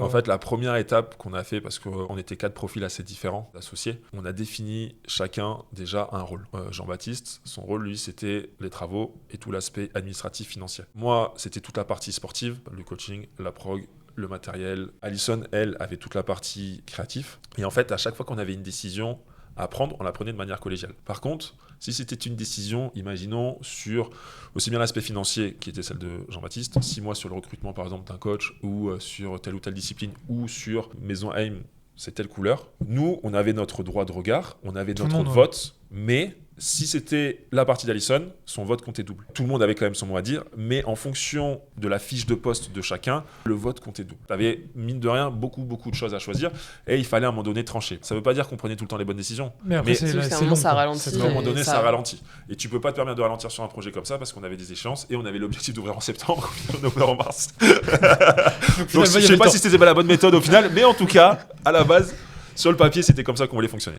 En fait, la première étape qu'on a fait, parce qu'on était 4 profils assez différents d'associés, on a défini chacun déjà un rôle. Jean-Baptiste, son rôle, lui, c'était les travaux et tout l'aspect administratif financier. Moi, c'était toute la partie sportive, le coaching, la prog, le matériel. Alison, elle, avait toute la partie créative. Et en fait, à chaque fois qu'on avait une décision à prendre, on la prenait de manière collégiale. Par contre, si c'était une décision, imaginons, sur aussi bien l'aspect financier, qui était celle de Jean-Baptiste, 6 mois sur le recrutement, par exemple, d'un coach, ou sur telle ou telle discipline, ou sur Maison Aim, c'est telle couleur. Nous, on avait notre droit de regard, on avait notre vote, mais si c'était la partie d'Alison, son vote comptait double. Tout le monde avait quand même son mot à dire, mais en fonction de la fiche de poste de chacun, le vote comptait double. Tu avais, mine de rien, beaucoup de choses à choisir, et il fallait à un moment donné trancher. Ça ne veut pas dire qu'on prenait tout le temps les bonnes décisions, mais après, c'est long, ça ralentit. À un moment donné, ça ralentit. Et tu peux pas te permettre de ralentir sur un projet comme ça, parce qu'on avait des échéances, et on avait l'objectif d'ouvrir en septembre, on a ouvert en mars. Donc je sais pas si c'était la bonne méthode au final, mais en tout cas, à la base, sur le papier, c'était comme ça qu'on voulait fonctionner.